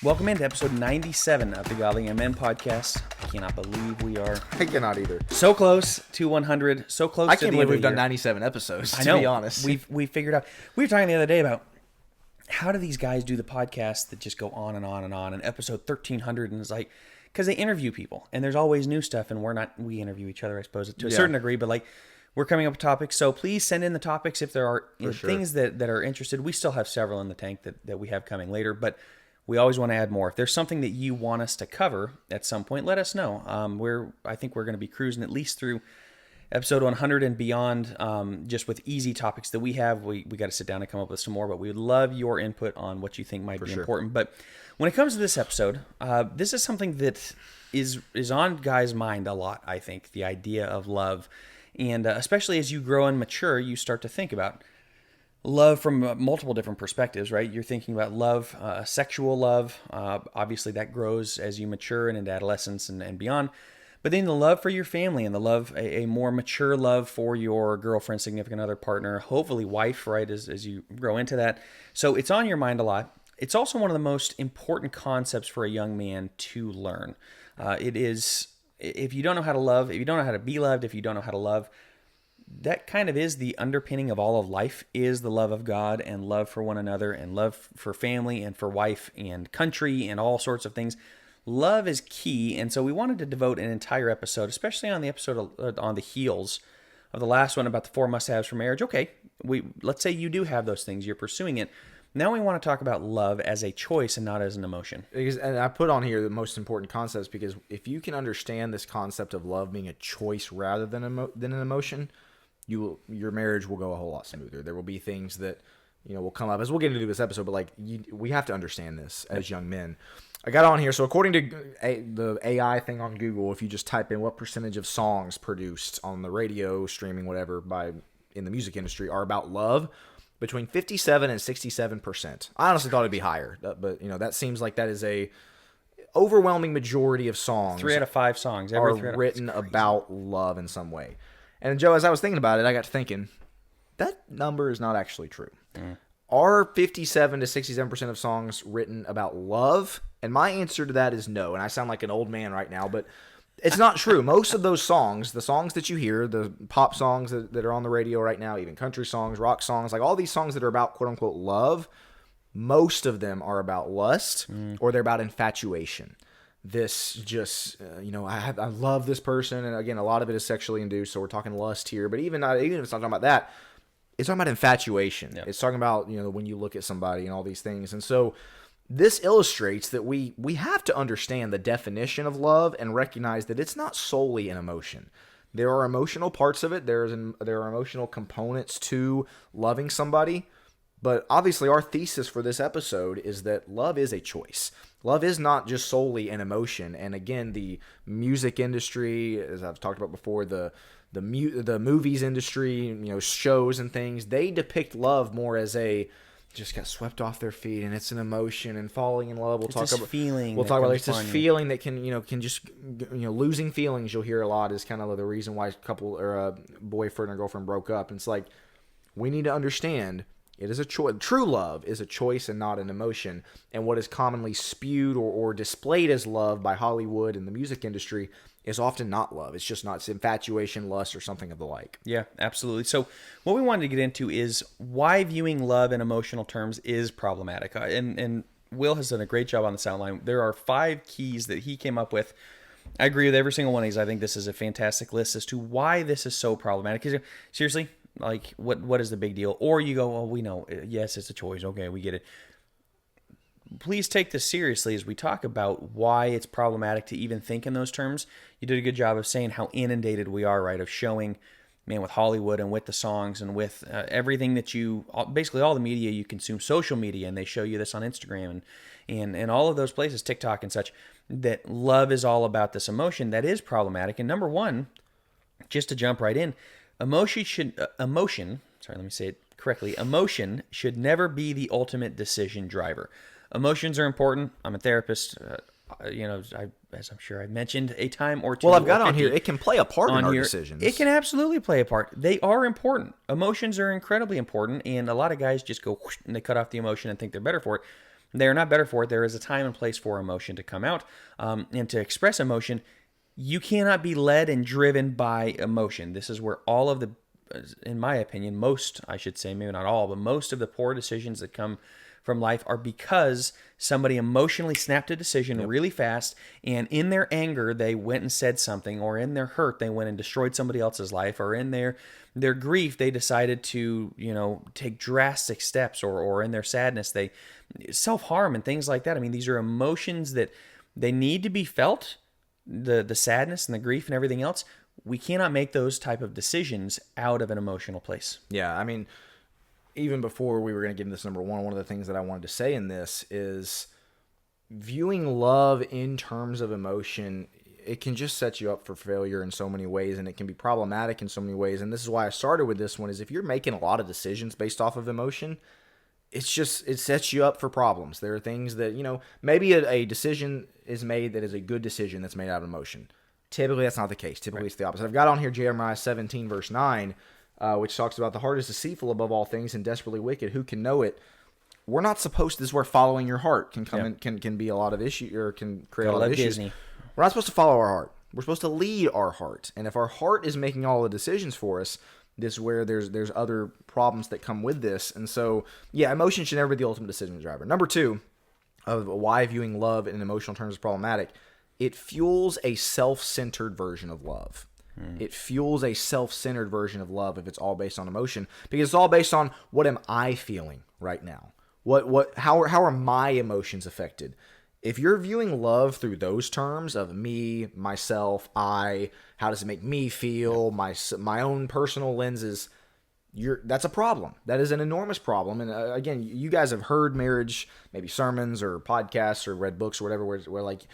Welcome into episode 97 of the Godly and Men podcast. I cannot believe we are I cannot either. so close to 100, so close I to can't the believe end of we've the done year. 97 episodes, I to know. be honest. We figured out. We were talking the other day about how do these guys do the podcasts that just go on and on and on. And episode 1300 and it's like, because they interview people and there's always new stuff and we interview each other, I suppose, to a certain degree, but like we're coming up with topics. So please send in the topics if there are things that are interested. We still have several in the tank that we have coming later, but we always want to add more. If there's something that you want us to cover at some point, let us know. I think we're going to be cruising at least through episode 100 and beyond, just with easy topics that we have. We got to sit down and come up with some more, but we would love your input on what you think might be important. But when it comes to this episode, this is something that is on guys' mind a lot, I think, the idea of love. And especially as you grow and mature, you start to think about love from multiple different perspectives, right? You're thinking about love, sexual love. Obviously, that grows as you mature and into adolescence and beyond. But then the love for your family and the love, a more mature love for your girlfriend, significant other, partner, hopefully wife, right, as you grow into that. So it's on your mind a lot. It's also one of the most important concepts for a young man to learn. It is, if you don't know how to love, if you don't know how to be loved, if you don't know how to love, that kind of is the underpinning of all of life, is the love of God and love for one another and love for family and for wife and country and all sorts of things. Love is key, and so we wanted to devote an entire episode, especially on the episode on the heels of the last one about the 4 must-haves for marriage. Okay, let's say you do have those things, you're pursuing it. Now we want to talk about love as a choice and not as an emotion. And I put on here the most important concepts because if you can understand this concept of love being a choice rather than an emotion, your marriage will go a whole lot smoother. There will be things that will come up as we'll get into this episode, but we have to understand this as young men. I got on here, so according to the AI thing on Google, if you just type in what percentage of songs produced on the radio, streaming, whatever, in the music industry are about love, between 57 and 67%. I honestly thought it'd be higher, but that seems like that is a overwhelming majority of songs. 3 out of 5 songs are written about love in some way. And Joe, as I was thinking about it, I got to thinking, that number is not actually true. Are 57 to 67% of songs written about love? And my answer to that is no. And I sound like an old man right now, but it's not true. Most of those songs, the songs that you hear, the pop songs that are on the radio right now, even country songs, rock songs, like all these songs that are about quote-unquote love, most of them are about lust or they're about infatuation. This just, I love this person. And again, a lot of it is sexually induced, so we're talking lust here. But even if it's not talking about that, it's talking about infatuation. Yep. It's talking about, when you look at somebody and all these things. And so this illustrates that we have to understand the definition of love and recognize that it's not solely an emotion. There are emotional parts of it. There are emotional components to loving somebody. But obviously our thesis for this episode is that love is a choice. Love is not just solely an emotion. And again, the music industry, as I've talked about before, the movies industry, shows and things, they depict love more as just got swept off their feet, and it's an emotion and falling in love. We'll talk about feeling. We'll talk about this feeling that can just losing feelings. You'll hear a lot is kind of the reason why a couple or a boyfriend or girlfriend broke up. And it's like we need to understand it is a choice. True love is a choice and not an emotion. And what is commonly spewed or displayed as love by Hollywood and the music industry is often not love. It's just not. It's infatuation, lust, or something of the like. Yeah, absolutely. So what we wanted to get into is why viewing love in emotional terms is problematic. And Will has done a great job on this outline. There are 5 keys that he came up with. I agree with every single one of these. I think this is a fantastic list as to why this is so problematic. Because seriously, like what is the big deal? Or you go, well, we know, yes, it's a choice. Okay, we get it. Please take this seriously as we talk about why it's problematic to even think in those terms. You did a good job of saying how inundated we are, right, of showing, man, with Hollywood and with the songs and with everything that basically all the media you consume, social media, and they show you this on Instagram and all of those places, TikTok and such, that love is all about this emotion that is problematic. And number one, just to jump right in, emotion should never be the ultimate decision driver. Emotions are important. I'm a therapist. As I'm sure I mentioned a time or two. Well, I've got on here, it can play a part in our decisions. It can absolutely play a part. They are important. Emotions are incredibly important, and a lot of guys just go whoosh, and they cut off the emotion and think they're better for it. They are not better for it. There is a time and place for emotion to come out, and to express emotion. You cannot be led and driven by emotion. This is where all of the, in my opinion, most, I should say, maybe not all, but most of the poor decisions that come from life are because somebody emotionally snapped a decision really fast, and in their anger they went and said something, or in their hurt they went and destroyed somebody else's life, or in their grief they decided to take drastic steps, or in their sadness they self-harm and things like that. I mean, these are emotions that they need to be felt, the sadness and the grief and everything else. We cannot make those type of decisions out of an emotional place. Yeah, I mean, even before we were going to get into this number one of the things that I wanted to say in this is viewing love in terms of emotion. It can just set you up for failure in so many ways, and it can be problematic in so many ways. And this is why I started with this one, is if you're making a lot of decisions based off of emotion, it sets you up for problems. There are things that, maybe a decision is made that is a good decision that's made out of emotion. Typically, that's not the case. Typically, It's the opposite. I've got on here Jeremiah 17, verse 9, which talks about the heart is deceitful above all things and desperately wicked. Who can know it? We're not supposed to. This is where following your heart can come in, can be a lot of issue, or can create a lot of issues. Disney. We're not supposed to follow our heart. We're supposed to lead our heart. And if our heart is making all the decisions for us, this is where there's other problems that come with this. And so, yeah, emotion should never be the ultimate decision driver. Number two, of why viewing love in emotional terms is problematic, it fuels a self-centered version of love. It fuels a self-centered version of love if it's all based on emotion, because it's all based on what am I feeling right now? How are my emotions affected? If you're viewing love through those terms of me, myself, I, how does it make me feel, my own personal lenses, that's a problem. That is an enormous problem. And again, you guys have heard marriage, maybe sermons or podcasts or read books or whatever, where like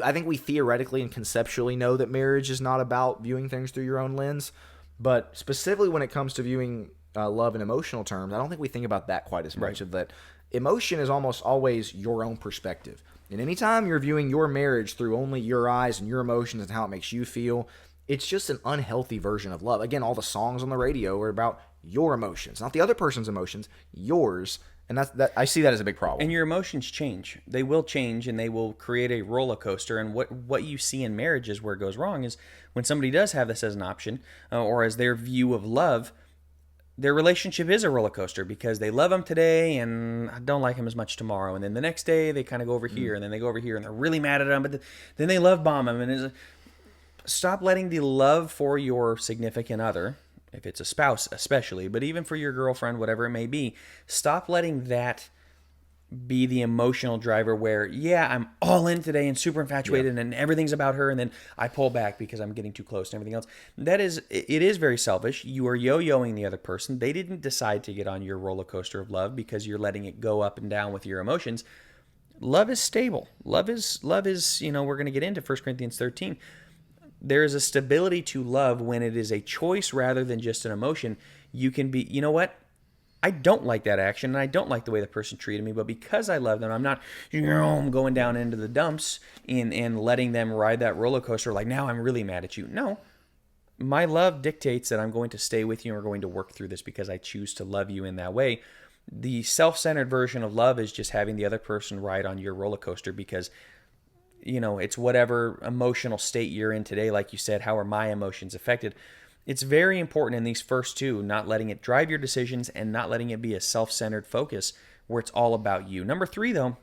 I think we theoretically and conceptually know that marriage is not about viewing things through your own lens, but specifically when it comes to viewing love in emotional terms, I don't think we think about that quite as much. Of that, emotion is almost always your own perspective. And anytime you're viewing your marriage through only your eyes and your emotions and how it makes you feel, it's just an unhealthy version of love. Again, all the songs on the radio are about your emotions, not the other person's emotions, yours. And that I see that as a big problem. And your emotions change. They will change, and they will create a roller coaster. And what you see in marriages where it goes wrong is when somebody does have this as an option, or as their view of love, their relationship is a roller coaster, because they love him today and don't like him as much tomorrow. And then the next day they kind of go over here, and then they go over here and they're really mad at him, but then they love bomb him. And stop letting the love for your significant other, if it's a spouse especially, but even for your girlfriend, whatever it may be, stop letting that be the emotional driver where, yeah, I'm all in today and super infatuated and everything's about her, and then I pull back because I'm getting too close and everything else. It is very selfish. You are yo-yoing the other person. They didn't decide to get on your roller coaster of love because you're letting it go up and down with your emotions. Love is stable. Love is, we're going to get into 1 Corinthians 13. There is a stability to love when it is a choice rather than just an emotion. You can be, you know what? I don't like that action, and I don't like the way the person treated me, but because I love them, I'm not going down into the dumps and letting them ride that roller coaster like, now I'm really mad at you. No. My love dictates that I'm going to stay with you and we're going to work through this because I choose to love you in that way. The self-centered version of love is just having the other person ride on your roller coaster because it's whatever emotional state you're in today. Like you said, how are my emotions affected? It's very important in these first two, not letting it drive your decisions and not letting it be a self-centered focus where it's all about you. Number three, though,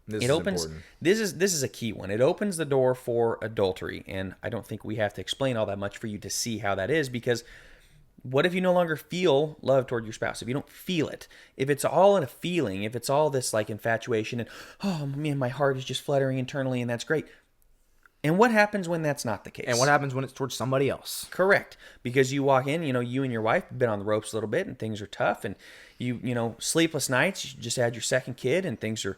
this is a key one. It opens the door for adultery, and I don't think we have to explain all that much for you to see how that is, because what if you no longer feel love toward your spouse? If you don't feel it, if it's all in a feeling, if it's all this like infatuation and, oh man, my heart is just fluttering internally and that's great. And what happens when that's not the case? And what happens when it's towards somebody else? Correct. Because you walk in, you and your wife have been on the ropes a little bit and things are tough, and you sleepless nights, you just had your second kid and things are,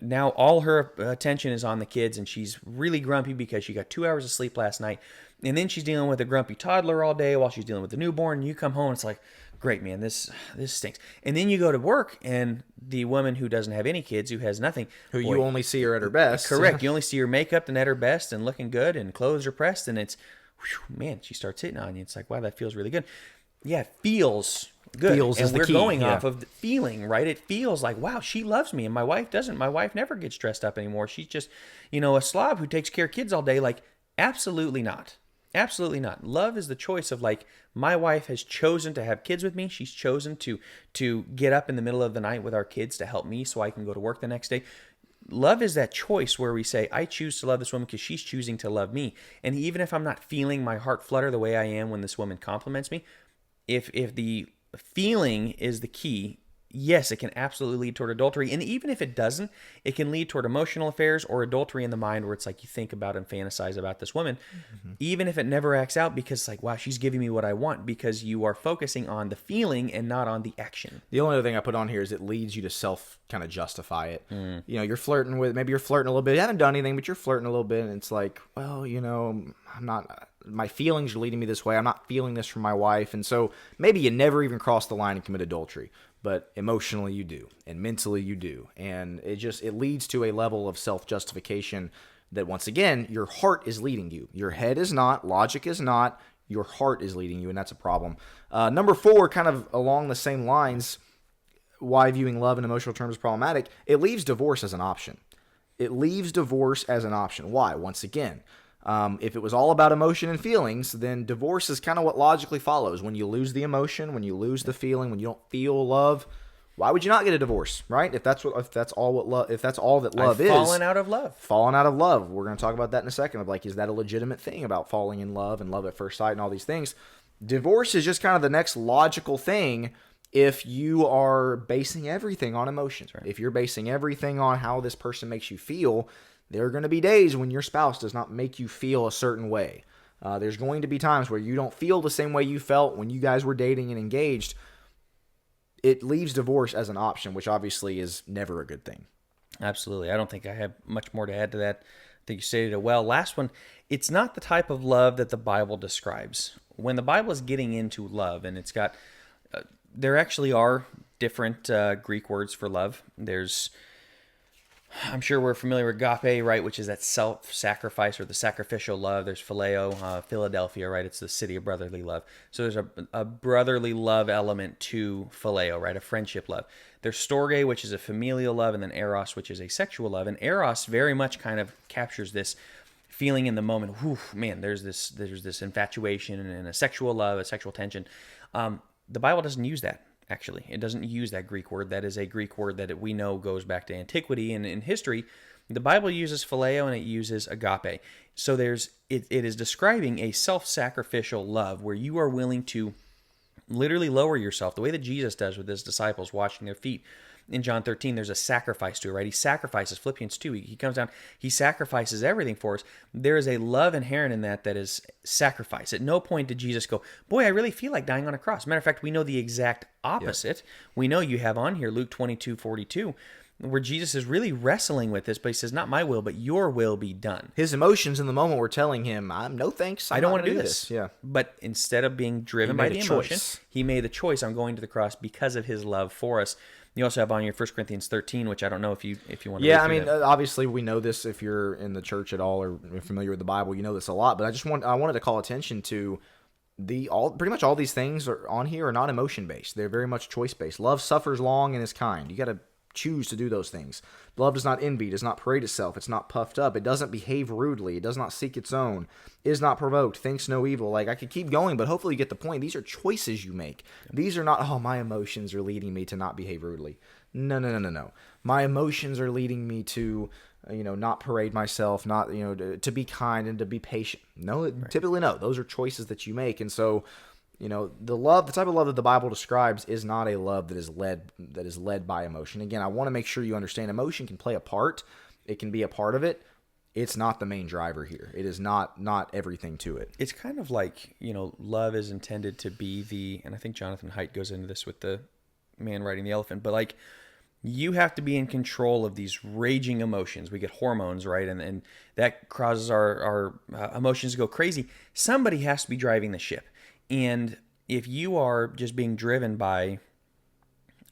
now all her attention is on the kids and she's really grumpy because she got 2 hours of sleep last night. And then she's dealing with a grumpy toddler all day while she's dealing with the newborn. And you come home, it's like, great, man, this stinks. And then you go to work, and the woman who doesn't have any kids, who has nothing, you only see her at her best. Correct. You only see her makeup and at her best and looking good and clothes are pressed, and it's, man, she starts hitting on you. It's like, wow, that feels really good. Yeah, it feels good. Feels and is the we're key, going yeah. off of the feeling, right? It feels like, wow, she loves me, and my wife doesn't. My wife never gets dressed up anymore. She's just, a slob who takes care of kids all day. Like, absolutely not. Absolutely not. Love is the choice of, like, my wife has chosen to have kids with me. She's chosen to get up in the middle of the night with our kids to help me so I can go to work the next day. Love is that choice where we say, I choose to love this woman because she's choosing to love me. And even if I'm not feeling my heart flutter the way I am when this woman compliments me, if the feeling is the key, yes, it can absolutely lead toward adultery. And even if it doesn't, it can lead toward emotional affairs or adultery in the mind, where it's like you think about and fantasize about this woman, even if it never acts out, because it's like, wow, she's giving me what I want, because you are focusing on the feeling and not on the action. The only other thing I put on here is it leads you to self kind of justify it. You're flirting maybe you're flirting a little bit. You haven't done anything, but you're flirting a little bit, and it's like, well, I'm not, my feelings are leading me this way. I'm not feeling this from my wife. And so maybe you never even cross the line and commit adultery, but emotionally you do, and mentally you do. And it leads to a level of self-justification that, once again, your heart is leading you. Your head is not, logic is not, your heart is leading you, and that's a problem. Number 4, kind of along the same lines, why viewing love in emotional terms is problematic, it leaves divorce as an option. It leaves divorce as an option. Why? Once again, if it was all about emotion and feelings, then divorce is kind of what logically follows. When you lose the emotion, when you lose the feeling, when you don't feel love, why would you not get a divorce, right? If that's all that love is. Fallen out of love. Fallen out of love. We're going to talk about that in a second. Of like, is that a legitimate thing about falling in love and love at first sight and all these things? Divorce is just kind of the next logical thing if you are basing everything on emotions. Right? If you're basing everything on how this person makes you feel, there are going to be days when your spouse does not make you feel a certain way. There's going to be times where you don't feel the same way you felt when you guys were dating and engaged. It leaves divorce as an option, which obviously is never a good thing. Absolutely. I don't think I have much more to add to that. I think you stated it well. Last one, it's not the type of love that the Bible describes. When the Bible is getting into love, and it's got, there actually are different Greek words for love. I'm sure we're familiar with agape, right, which is that self-sacrifice or the sacrificial love. There's phileo, Philadelphia, right? It's the city of brotherly love. So there's a brotherly love element to phileo, right? A friendship love. There's storge, which is a familial love, and then eros, which is a sexual love. And eros very much kind of captures this feeling in the moment. Whew, man, there's this infatuation and a sexual love, a sexual tension. The Bible doesn't use that. Actually, it doesn't use that Greek word. That is a Greek word that we know goes back to antiquity and in history. The Bible uses phileo and it uses agape. So it is describing a self-sacrificial love where you are willing to literally lower yourself, the way that Jesus does with his disciples washing their feet. In John 13, there's a sacrifice to it, right? He sacrifices. Philippians 2, he comes down, he sacrifices everything for us. There is a love inherent in that is sacrifice. At no point did Jesus go, boy, I really feel like dying on a cross. Matter of fact, we know the exact opposite. Yep. We know you have on here Luke 22:42, where Jesus is really wrestling with this, but he says, not my will, but your will be done. His emotions in the moment were telling him, no thanks, I don't want to do this. Yeah. But instead of being driven by the emotion, he made the choice, I'm going to the cross because of his love for us. You also have on your 1 Corinthians 13, which I don't know if you want to. Yeah, I mean, obviously we know this if you're in the church at all or familiar with the Bible, you know this a lot. But I wanted to call attention to pretty much all these things are on here are not emotion based. They're very much choice based. Love suffers long and is kind. You got to choose to do those things. Love does not envy, does not parade itself, it's not puffed up, it doesn't behave rudely, it does not seek its own, is not provoked, thinks no evil. Like, I could keep going, but hopefully you get the point. These are choices you make. These are not, my emotions are leading me to not behave rudely. No. My emotions are leading me to, not parade myself, not, to be kind and to be patient. No, right. Typically no. Those are choices that you make. And so, the type of love that the Bible describes is not a love that is led by emotion. Again, I want to make sure you understand emotion can play a part. It can be a part of it. It's not the main driver here. It is not everything to it. It's kind of like, love is intended to be and I think Jonathan Haidt goes into this with the man riding the elephant, but like, you have to be in control of these raging emotions. We get hormones, right? And that causes our emotions to go crazy. Somebody has to be driving the ship. And if you are just being driven by,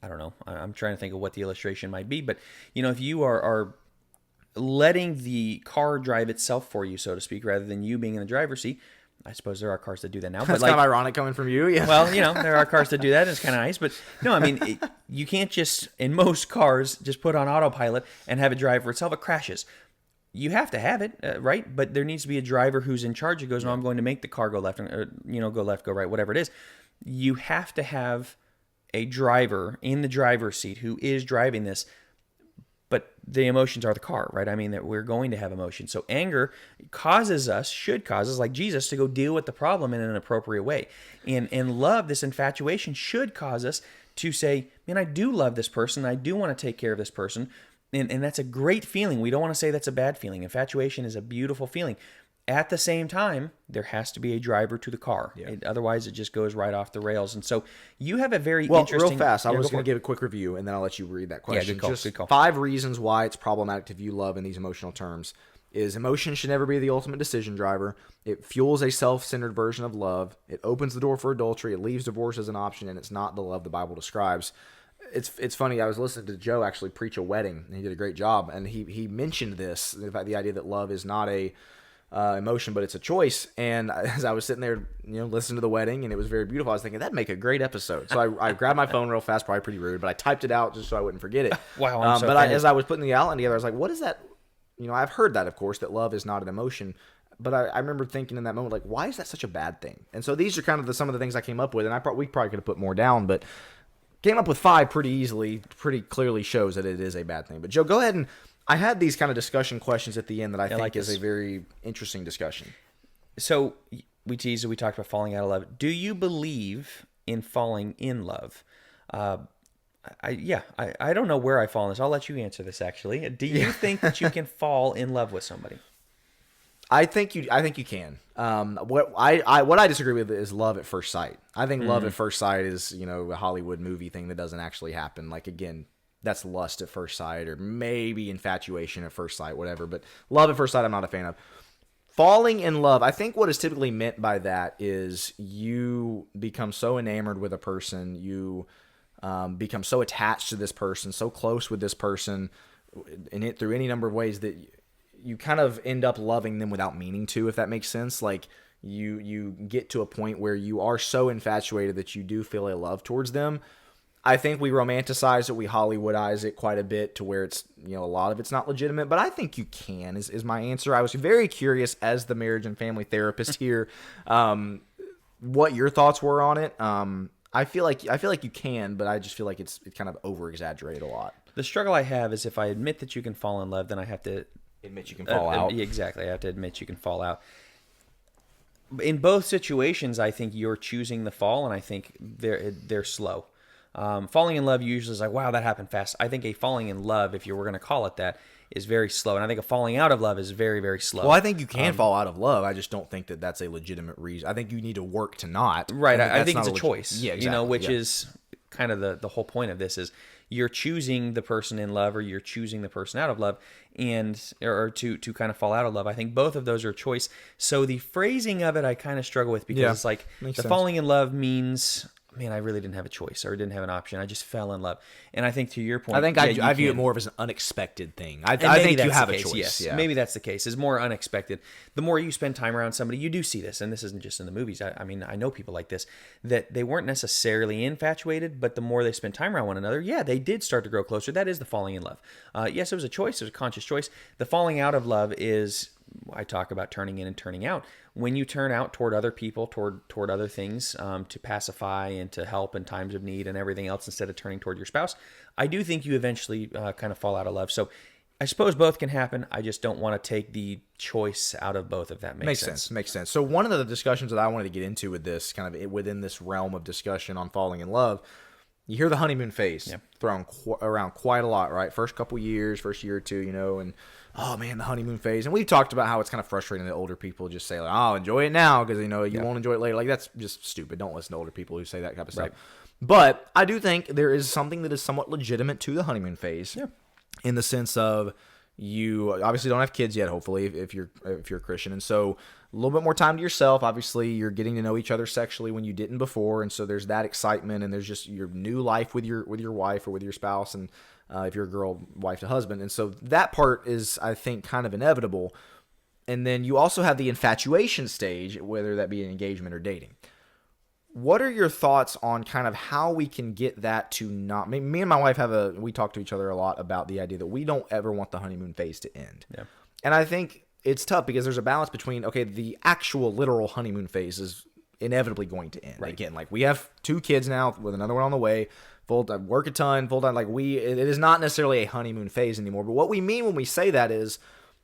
I don't know, I'm trying to think of what the illustration might be, but, if you are letting the car drive itself for you, so to speak, rather than you being in the driver's seat, I suppose there are cars that do that now. That's But like, kind of ironic coming from you. Yeah. well, there are cars that do that. And it's kind of nice. But no, I mean, you can't just, in most cars, just put on autopilot and have it drive for itself. It crashes. You have to have it, right? But there needs to be a driver who's in charge who goes, no, I'm going to make the car go left, or, go left, go right, whatever it is. You have to have a driver in the driver's seat who is driving this. But the emotions are the car, right? I mean, that we're going to have emotions. So anger should cause us, like Jesus, to go deal with the problem in an appropriate way. And love, this infatuation, should cause us to say, man, I do love this person. I do want to take care of this person. And that's a great feeling. We don't want to say that's a bad feeling. Infatuation is a beautiful feeling. At the same time, there has to be a driver to the car. Yeah. Otherwise, it just goes right off the rails. And so you have a very interesting... real fast, I was going to give a quick review, and then I'll let you read that question. Yeah, good call. Just good call. 5 reasons why it's problematic to view love in these emotional terms is emotion should never be the ultimate decision driver. It fuels a self-centered version of love. It opens the door for adultery. It leaves divorce as an option, and it's not the love the Bible describes. It's funny. I was listening to Joe actually preach a wedding, and he did a great job. And he mentioned this, in fact, the idea that love is not a emotion, but it's a choice. And as I was sitting there, listening to the wedding, and it was very beautiful, I was thinking that'd make a great episode. So I grabbed my phone real fast, probably pretty rude, but I typed it out just so I wouldn't forget it. Wow. As I was putting the outline together, I was like, what is that? I've heard that, of course, that love is not an emotion. But I remember thinking in that moment, like, why is that such a bad thing? And so these are kind of some of the things I came up with, and we probably could have put more down, but came up with 5 pretty easily, pretty clearly shows that it is a bad thing. But Joe, go ahead, and I had these kind of discussion questions at the end that I think is a very interesting discussion. So we talked about falling out of love. Do you believe in falling in love? I don't know where I fall in this. I'll let you answer this, actually. Do you think that you can fall in love with somebody? I think you can. What I disagree with is love at first sight. I think love at first sight is, a Hollywood movie thing that doesn't actually happen. Like, again, that's lust at first sight, or maybe infatuation at first sight, whatever. But love at first sight, I'm not a fan of. Falling in love, I think what is typically meant by that is you become so enamored with a person, you become so attached to this person, so close with this person, through any number of ways that you kind of end up loving them without meaning to, if that makes sense. Like you get to a point where you are so infatuated that you do feel a love towards them. I think we romanticize it, we Hollywoodize it quite a bit to where it's, a lot of it's not legitimate, but I think you can is my answer. I was very curious as the marriage and family therapist here, what your thoughts were on it. I feel like you can, but I just feel like it's kind of over exaggerated a lot. The struggle I have is if I admit that you can fall in love, then I have to admit you can fall out. Exactly. I have to admit you can fall out. In both situations, I think you're choosing the fall, and I think they're slow. Falling in love usually is like, wow, that happened fast. I think a falling in love, if you were going to call it that, is very slow. And I think a falling out of love is very, very slow. Well, I think you can fall out of love. I just don't think that that's a legitimate reason. I think you need to work to not. Right. I think it's a choice. Yeah, exactly. Which is kind of the whole point of this is you're choosing the person in love or you're choosing the person out of love, or to kind of fall out of love. I think both of those are a choice. So the phrasing of it, I kind of struggle with because it's like the falling in love means, man, I really didn't have a choice or didn't have an option. I just fell in love. And I think to your point, I think I view it more of as an unexpected thing. I think you have a choice. Yes, yeah. Maybe that's the case. It's more unexpected. The more you spend time around somebody, you do see this. And this isn't just in the movies. I mean, I know people like this, that they weren't necessarily infatuated, but the more they spend time around one another, they did start to grow closer. That is the falling in love. Yes, it was a choice. It was a conscious choice. The falling out of love is, I talk about turning in and turning out. When you turn out toward other people, toward other things, to pacify and to help in times of need and everything else, instead of turning toward your spouse, I do think you eventually kind of fall out of love. So I suppose both can happen. I just don't want to take the choice out of both, if that makes sense. Makes sense. So one of the discussions that I wanted to get into with this, kind of within this realm of discussion on falling in love, you hear the honeymoon phase thrown around quite a lot, right? First year or two, and oh man, the honeymoon phase. And we've talked about how it's kind of frustrating that older people just say, like, oh, enjoy it now because, you won't enjoy it later. Like, that's just stupid. Don't listen to older people who say that type of stuff. But I do think there is something that is somewhat legitimate to the honeymoon phase in the sense of you obviously don't have kids yet, hopefully, if you're a Christian. And so a little bit more time to yourself. Obviously, you're getting to know each other sexually when you didn't before. And so there's that excitement, and there's just your new life with your wife or with your spouse, and if you're a girl, wife to husband. And so that part is, I think, kind of inevitable. And then you also have the infatuation stage, whether that be an engagement or dating. What are your thoughts on kind of how we can get that to not... Me and my wife we talk to each other a lot about the idea that we don't ever want the honeymoon phase to end. Yeah. And I think it's tough because there's a balance between, okay, the actual literal honeymoon phase is inevitably going to end. Right. Again, like we have 2 kids now with another one on the way, full time, work a ton, full time. Like it is not necessarily a honeymoon phase anymore. But what we mean when we say that is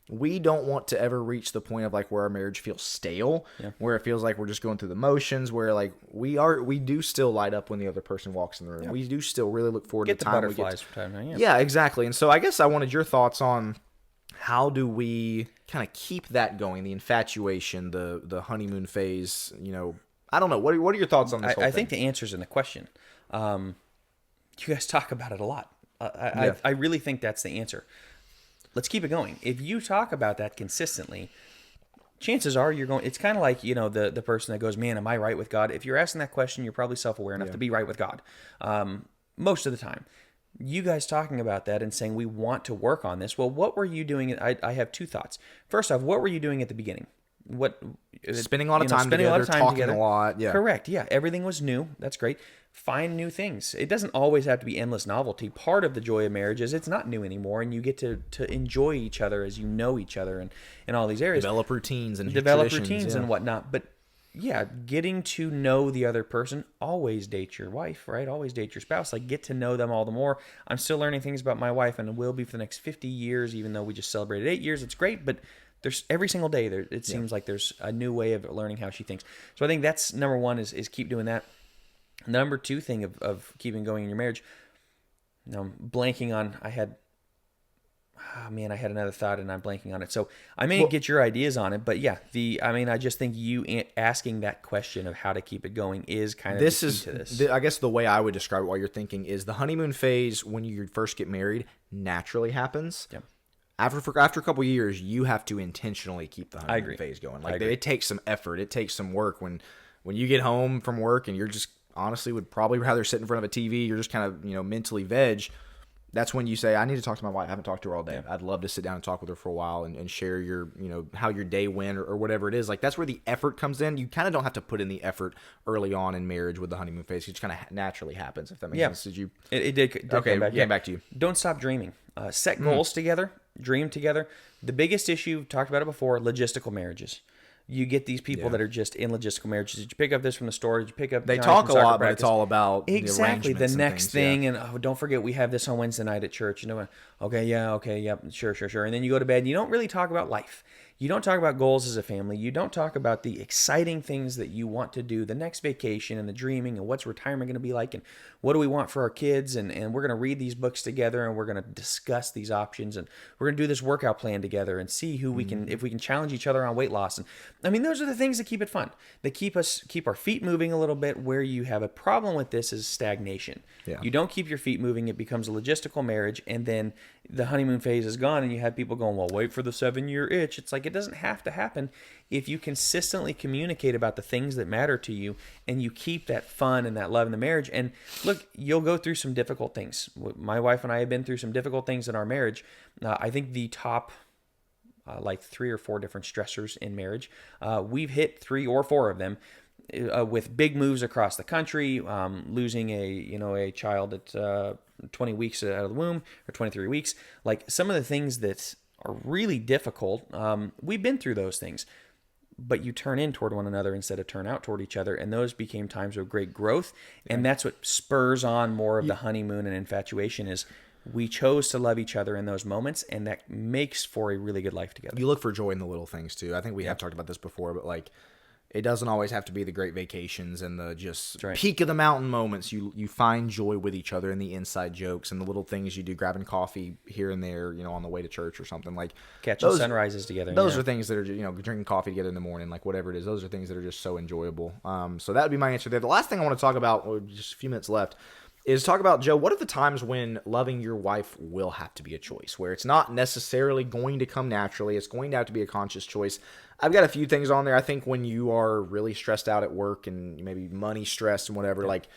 we don't want to ever reach the point of like where our marriage feels stale, where it feels like we're just going through the motions, where like we do still light up when the other person walks in the room. Yeah. We do still really look forward to the time butterflies from time. Yeah, exactly. And so I guess I wanted your thoughts on how do we kind of keep that going, the infatuation, the honeymoon phase, I don't know. What are your thoughts on this whole thing? I think the answer's in the question. You guys talk about it a lot. I really think that's the answer. Let's keep it going. If you talk about that consistently, chances are you're going... It's kind of like, the person that goes, man, am I right with God? If you're asking that question, you're probably self-aware enough to be right with God. Most of the time. You guys talking about that and saying we want to work on this. Well, what were you doing? I have 2 thoughts. First off, what were you doing at the beginning? Spending a lot of time together, talking a lot. Yeah. Correct. Yeah. Everything was new. That's great. Find new things. It doesn't always have to be endless novelty. Part of the joy of marriage is it's not new anymore, and you get to enjoy each other as you know each other and all these areas. Develop routines and whatnot. But yeah, getting to know the other person. Always date your wife, right? Always date your spouse. Like, get to know them all the more. I'm still learning things about my wife, and will be for the next 50 years, even though we just celebrated 8 years. It's great, but there's every single day there. It seems like there's a new way of learning how she thinks. So I think that's number one is keep doing that. Number 2 thing of keeping going in your marriage. Now I'm blanking on. I had another thought and I'm blanking on it. So I may get your ideas on it, but yeah, I just think you asking that question of how to keep it going is kind of the key to this. I guess the way I would describe it while you're thinking is the honeymoon phase when you first get married naturally happens. Yeah. After a couple of years, you have to intentionally keep the honeymoon phase going. Like it takes some effort. It takes some work. When you get home from work and you're just honestly would probably rather sit in front of a TV, you're just kind of, mentally veg. That's when you say, I need to talk to my wife. I haven't talked to her all day. Yeah. I'd love to sit down and talk with her for a while and share your, how your day went or whatever it is. Like, that's where the effort comes in. You kind of don't have to put in the effort early on in marriage with the honeymoon phase. It just kind of naturally happens, if that makes sense. Did you? It did. Okay, getting back to you. Don't stop dreaming. Set goals together. Dream together. The biggest issue, talked about it before, logistical marriages. You get these people that are just in logistical marriages. Did you pick up this from the store? Did you pick up? They talk a lot, but it's all about exactly the next thing. Yeah. And don't forget, we have this on Wednesday night at church. Okay, yep, sure. And then you go to bed. And you don't really talk about life. You don't talk about goals as a family. You don't talk about the exciting things that you want to do, the next vacation and the dreaming and what's retirement going to be like and what do we want for our kids. And we're going to read these books together and we're going to discuss these options and we're going to do this workout plan together and see who we can, if we can challenge each other on weight loss. And I mean, those are the things that keep it fun. They keep our feet moving a little bit. Where you have a problem with this is stagnation. Yeah. You don't keep your feet moving. It becomes a logistical marriage. And then the honeymoon phase is gone and you have people going, well, wait for the 7-year itch. It's like, it doesn't have to happen if you consistently communicate about the things that matter to you and you keep that fun and that love in the marriage. And look, you'll go through some difficult things. My wife and I have been through some difficult things in our marriage. I think the top like 3 or 4 different stressors in marriage, we've hit 3 or 4 of them. With big moves across the country, losing a child at 20 weeks out of the womb or 23 weeks, like some of the things that are really difficult. We've been through those things, but you turn in toward one another instead of turn out toward each other. And those became times of great growth. And that's what spurs on more of the honeymoon and infatuation is we chose to love each other in those moments. And that makes for a really good life together. You look for joy in the little things too. I think we have talked about this before, but like, it doesn't always have to be the great vacations and the just peak of the mountain moments. You find joy with each other in the inside jokes and the little things you do, grabbing coffee here and there, on the way to church or something like catching sunrises together. Those are things that are, drinking coffee together in the morning, like whatever it is. Those are things that are just so enjoyable. So that would be my answer there. The last thing I want to talk about, just a few minutes left, is talk about, Joe, what are the times when loving your wife will have to be a choice, where it's not necessarily going to come naturally, it's going to have to be a conscious choice. I've got a few things on there. I think when you are really stressed out at work and maybe money stressed and whatever, like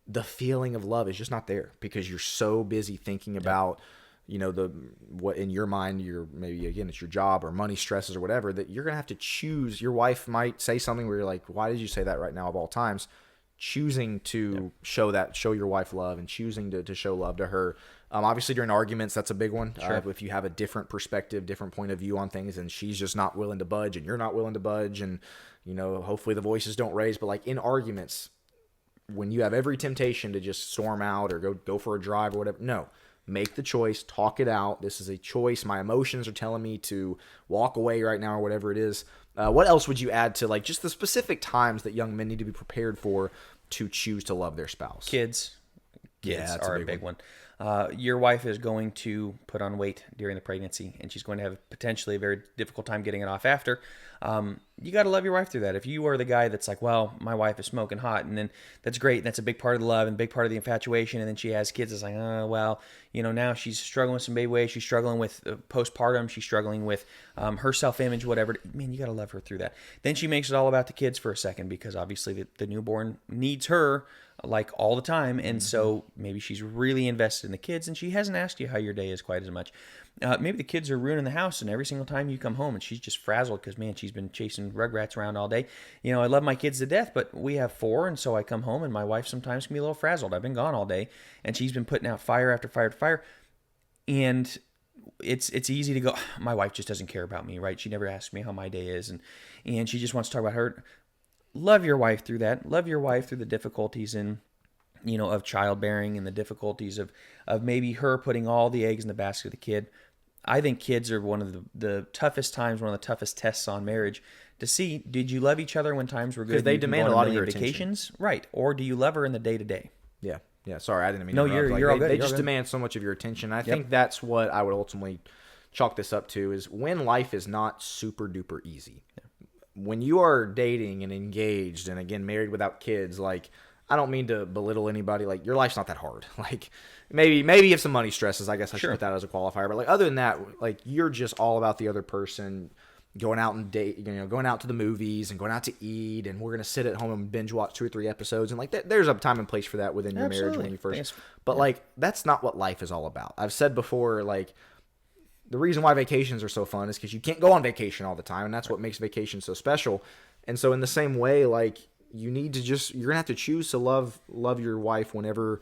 the feeling of love is just not there because you're so busy thinking about what in your mind, maybe again it's your job or money stresses or whatever, that you're gonna have to choose. Your wife might say something where you're like, why did you say that right now of all times? Choosing to show your wife love and choosing to show love to her. Obviously during arguments, that's a big one. Sure. If you have a different perspective, different point of view on things, and she's just not willing to budge and you're not willing to budge, and hopefully the voices don't raise, but like in arguments, when you have every temptation to just storm out or go for a drive or whatever, no. Make the choice, talk it out. This is a choice. My emotions are telling me to walk away right now or whatever it is. What else would you add to like just the specific times that young men need to be prepared for to choose to love their spouse? Kids that's are a big one. Your wife is going to put on weight during the pregnancy, and she's going to have potentially a very difficult time getting it off after. You got to love your wife through that. If you are the guy that's like, well, my wife is smoking hot, and then that's great, and that's a big part of the love and a big part of the infatuation, and then she has kids, it's like, well, now she's struggling with some baby weight, she's struggling with postpartum, she's struggling with her self-image, whatever. Man, you got to love her through that. Then she makes it all about the kids for a second, because obviously the newborn needs her like all the time, and so maybe she's really invested in the kids, and she hasn't asked you how your day is quite as much. Maybe the kids are ruining the house, and every single time you come home, and she's just frazzled because, man, she's been chasing rugrats around all day. I love my kids to death, but we have 4, and so I come home, and my wife sometimes can be a little frazzled. I've been gone all day, and she's been putting out fire after fire after fire, and it's easy to go, my wife just doesn't care about me, right? She never asks me how my day is, and she just wants to talk about her. Love your wife through that. Love your wife through the difficulties of childbearing and the difficulties of maybe her putting all the eggs in the basket of the kid. I think kids are one of the toughest times, one of the toughest tests on marriage to see, did you love each other when times were good? Because they demand a lot of your vacations, right? Or do you love her in the day-to-day? Yeah. Sorry, I didn't mean no, to interrupt. you're all good. They just demand so much of your attention. I think that's what I would ultimately chalk this up to, is when life is not super duper easy. Yeah. When you are dating and engaged and, again, married without kids, like, I don't mean to belittle anybody. Like, your life's not that hard. Like, maybe you have some money stresses. I guess I should put that as a qualifier. But, like, other than that, like, you're just all about the other person, going out and going out to the movies and going out to eat, and we're going to sit at home and binge watch 2 or 3 episodes. And, like, there's a time and place for that within your marriage when you first. But, like, that's not what life is all about. I've said before, like, the reason why vacations are so fun is because you can't go on vacation all the time, and that's what makes vacation so special. And so in the same way, like, you're going to have to choose to love your wife whenever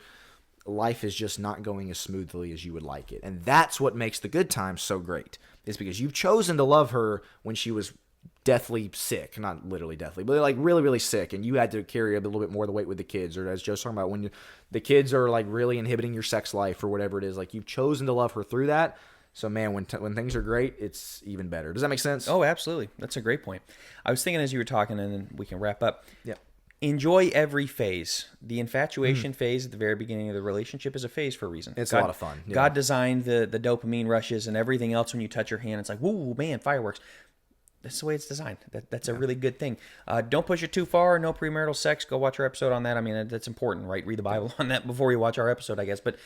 life is just not going as smoothly as you would like it. And that's what makes the good times so great, is because you've chosen to love her when she was deathly sick, not literally deathly, but like really, really sick, and you had to carry a little bit more of the weight with the kids, or as Joe's talking about, when the kids are like really inhibiting your sex life or whatever it is, like you've chosen to love her through that. So, man, when things are great, it's even better. Does that make sense? Oh, absolutely. That's a great point. I was thinking as you were talking, and then we can wrap up. Yeah. Enjoy every phase. The infatuation phase at the very beginning of the relationship is a phase for a reason. It's a lot of fun. Yeah. God designed the dopamine rushes and everything else. When you touch her hand, it's like, whoa, man, fireworks. That's the way it's designed. That's a really good thing. Don't push it too far. No premarital sex. Go watch our episode on that. I mean, that's important, right? Read the Bible on that before you watch our episode, I guess. But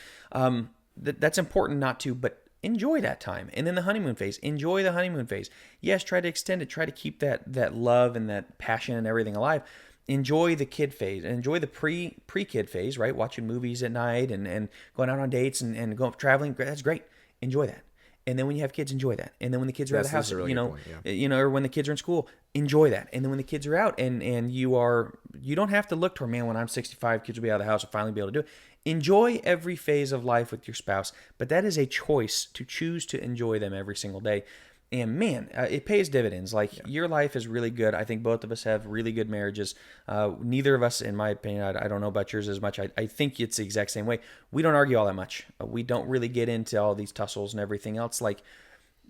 that's important not to, but enjoy that time. And then the honeymoon phase. Enjoy the honeymoon phase. Yes, try to extend it. Try to keep that love and that passion and everything alive. Enjoy the kid phase. Enjoy the pre-kid phase, right? Watching movies at night and going out on dates and going traveling. That's great. Enjoy that. And then when you have kids, enjoy that. And then when the kids are at the house, really or when the kids are in school, enjoy that. And then when the kids are out and you don't have to look toward, man, when I'm 65, kids will be out of the house, I'll finally be able to do it. Enjoy every phase of life with your spouse, but that is a choice to choose to enjoy them every single day. And man, it pays dividends. Your life is really good. I think both of us have really good marriages. Neither of us, in my opinion, I don't know about yours as much. I think it's the exact same way. We don't argue all that much. We don't really get into all these tussles and everything else.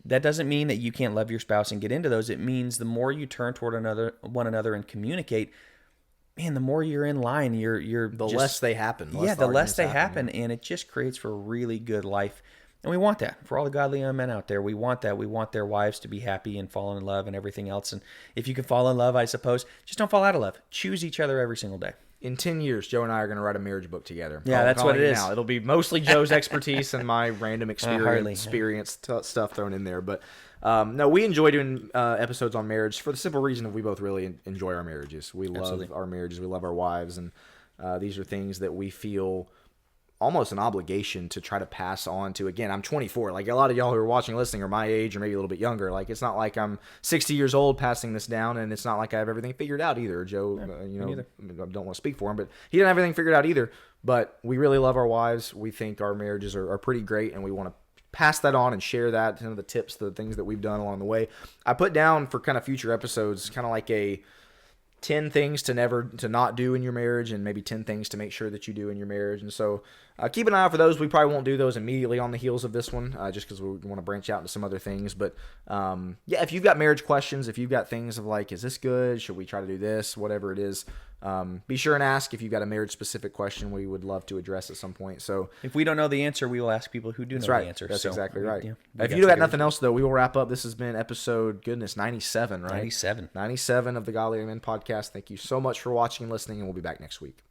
That doesn't mean that you can't love your spouse and get into those. It means the more you turn toward one another and communicate, man, the more you're in line. Less they happen. The less they happen, and it just creates for a really good life. And we want that for all the godly young men out there. We want that. We want their wives to be happy and fall in love and everything else. And if you can fall in love, I suppose, just don't fall out of love. Choose each other every single day. In 10 years, Joe and I are going to write a marriage book together. Yeah, that's what it is. Now. It'll be mostly Joe's expertise and my random experience stuff thrown in there. But no, we enjoy doing episodes on marriage for the simple reason that we both really enjoy our marriages. We love our marriages. We love our wives. And these are things that we feel almost an obligation to try to pass on to, again, I'm 24. Like a lot of y'all who are watching and listening are my age or maybe a little bit younger. Like it's not like I'm 60 years old passing this down, and it's not like I have everything figured out either. Joe, I don't want to speak for him, but he didn't have everything figured out either. But we really love our wives. We think our marriages are pretty great, and we want to pass that on and share that, some of the tips, the things that we've done along the way. I put down for kind of future episodes, kind of like a 10 things to not do in your marriage, and maybe 10 things to make sure that you do in your marriage. And so keep an eye out for those. We probably won't do those immediately on the heels of this one, just because we want to branch out into some other things. But if you've got marriage questions, if you've got things of like, is this good? Should we try to do this? Whatever it is, be sure and ask. If you've got a marriage specific question, we would love to address at some point. So if we don't know the answer, we will ask people who do know the answer. That's exactly right. Yeah, if you got nothing else, though, we will wrap up. This has been episode, 97, right? 97. 97 of the Godly Men podcast. Thank you so much for watching and listening, and we'll be back next week.